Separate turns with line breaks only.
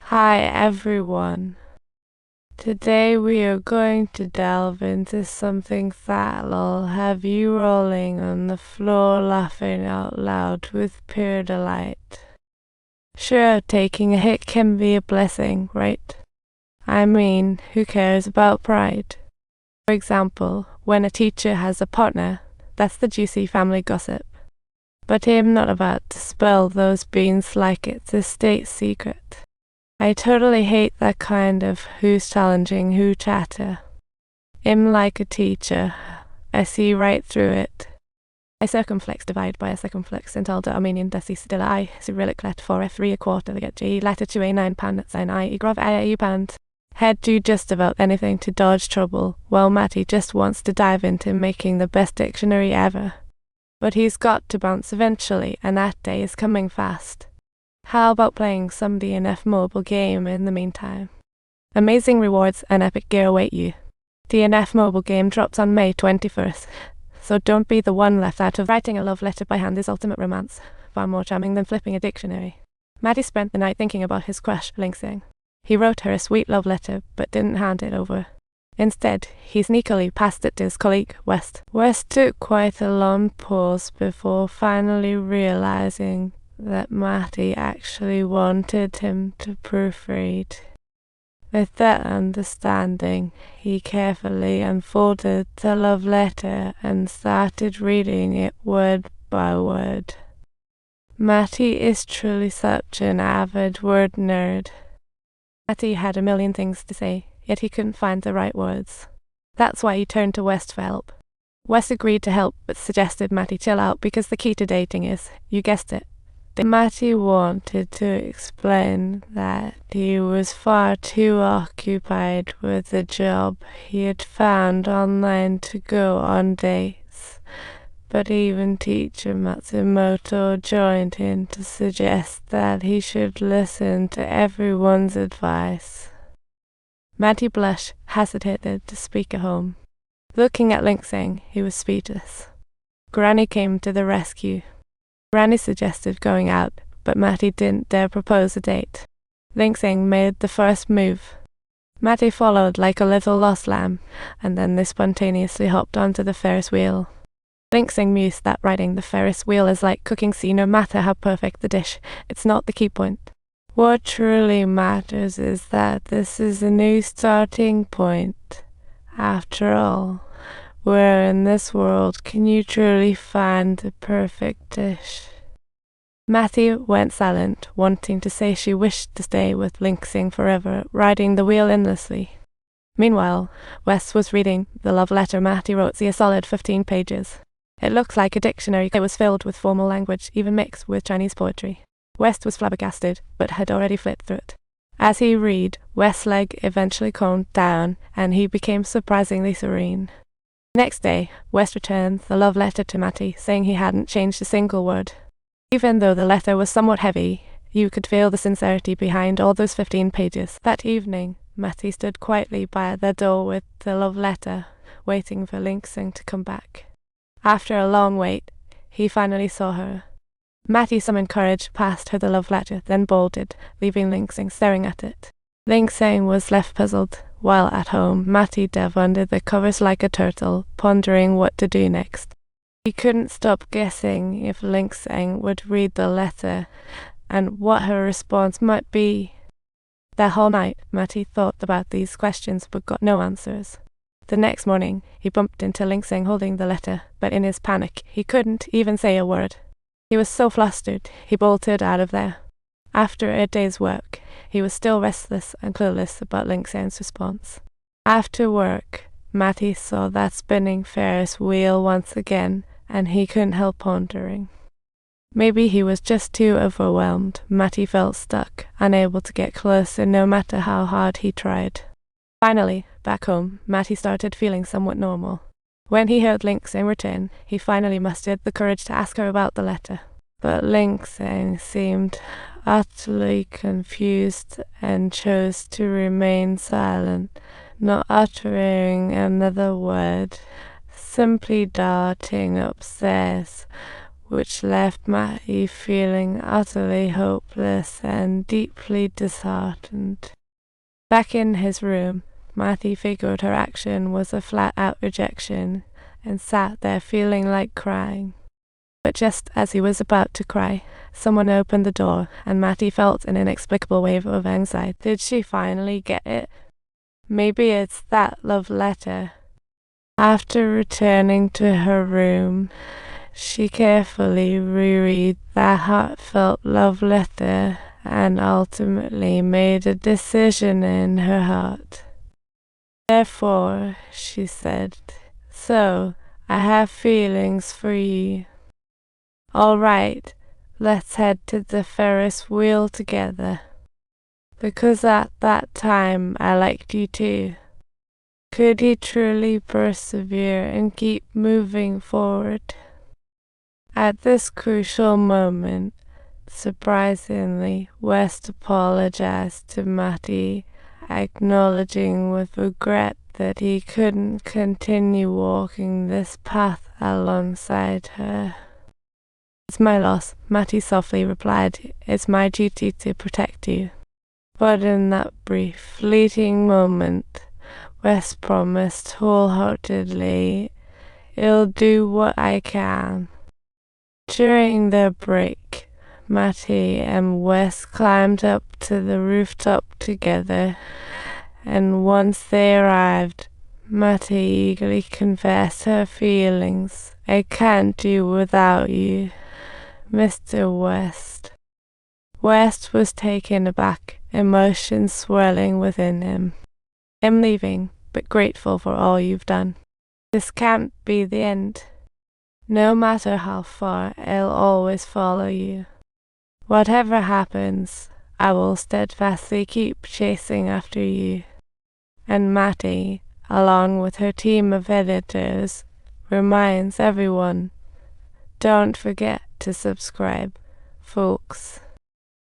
Hi everyone. Today we are going to delve into something that'll have you rolling on the floor laughing out loud with pure delight. Sure, taking a hit can be a blessing, right? I mean, who cares about pride? For example, when a teacher has a partner, that's the juicy family gossip. But I'm not about to spill those beans like it's a state secret. I totally hate that kind of who's challenging who chatter. I'm like a teacher. I see right through it. I circumflex divide by a circumflex centalda Armenian decis de la I cyrillic let for F3 a quarter get G letter to A9 pan at sign I grov A pant. Head do just about anything to dodge trouble, while Matty just wants to dive into making the best dictionary ever. But he's got to bounce eventually, and that day is coming fast. How about playing some DNF mobile game in the meantime? Amazing rewards and epic gear await you. DNF mobile game drops on May 21st, so don't be the one left out of writing a love letter by hand is ultimate romance, far more charming than flipping a dictionary. Matty spent the night thinking about his crush, Lingsing. He wrote her a sweet love letter, but didn't hand it over. Instead, he sneakily passed it to his colleague, West. West took quite a long pause before finally realizing that Matty actually wanted him to proofread. With that understanding, he carefully unfolded the love letter and started reading it word by word. Matty is truly such an avid word nerd. Matty had a million things to say, yet he couldn't find the right words. That's why he turned to West for help. West agreed to help, but suggested Matty chill out because the key to dating is, you guessed it, Matty wanted to explain that he was far too occupied with the job he had found online to go on dates, but even teacher Matsumoto joined in to suggest that he should listen to everyone's advice. Matty blushed, hesitated to speak at home. Looking at Lingsing, he was speechless. Granny came to the rescue. Granny suggested going out, but Matty didn't dare propose a date. Lingsing made the first move. Matty followed like a little lost lamb, and then they spontaneously hopped onto the Ferris wheel. Lingsing mused that riding the Ferris wheel is like cooking sea, no matter how perfect the dish. It's not the key point. What truly matters is that this is a new starting point. After all, where in this world can you truly find the perfect dish? Matty went silent, wanting to say she wished to stay with Lingsing forever, riding the wheel endlessly. Meanwhile, Wes was reading the love letter Matty wrote a solid 15 pages. It looked like a dictionary. It was filled with formal language, even mixed with Chinese poetry. West was flabbergasted, but had already flipped through it. As he read, West's leg eventually calmed down, and he became surprisingly serene. Next day, West returned the love letter to Matty, saying he hadn't changed a single word. Even though the letter was somewhat heavy, you could feel the sincerity behind all those 15 pages. That evening, Matty stood quietly by the door with the love letter, waiting for Lingsing to come back. After a long wait, he finally saw her. Matty summoned courage, passed her the love letter, then bolted, leaving Lingsing staring at it. Lingsing was left puzzled. While at home, Matty dove under the covers like a turtle, pondering what to do next. He couldn't stop guessing if Lingsing would read the letter, and what her response might be. That whole night, Matty thought about these questions but got no answers. The next morning, he bumped into Lingsing holding the letter, but in his panic, he couldn't even say a word. He was so flustered, he bolted out of there. After a day's work, he was still restless and clueless about Lingsing's response. After work, Matty saw that spinning Ferris wheel once again, and he couldn't help pondering. Maybe he was just too overwhelmed. Matty felt stuck, unable to get closer no matter how hard he tried. Finally, back home, Matty started feeling somewhat normal. When he heard Lingsing return, he finally mustered the courage to ask her about the letter. But Lingsing seemed utterly confused and chose to remain silent, not uttering another word, simply darting upstairs, which left Matty feeling utterly hopeless and deeply disheartened. Back in his room, Matty figured her action was a flat-out rejection and sat there feeling like crying. But just as he was about to cry, someone opened the door, and Matty felt an inexplicable wave of anxiety. Did she finally get it? Maybe it's that love letter. After returning to her room, she carefully reread that heartfelt love letter and ultimately made a decision in her heart. Therefore, she said, "So, I have feelings for you. All right, let's head to the Ferris wheel together. Because at that time I liked you too." Could he truly persevere and keep moving forward? At this crucial moment, surprisingly, West apologized to Matty, acknowledging with regret that he couldn't continue walking this path alongside her. "It's my loss," Matty softly replied. "It's my duty to protect you." But in that brief, fleeting moment, West promised wholeheartedly, "I'll do what I can." During their break, Matty and West climbed up to the rooftop together, and once they arrived, Matty eagerly confessed her feelings. "I can't do without you, Mr. West." West was taken aback, emotions swirling within him. "I'm leaving, but grateful for all you've done. This can't be the end. No matter how far, I'll always follow you. Whatever happens, I will steadfastly keep chasing after you." And Matty, along with her team of editors, reminds everyone, don't forget to subscribe, folks.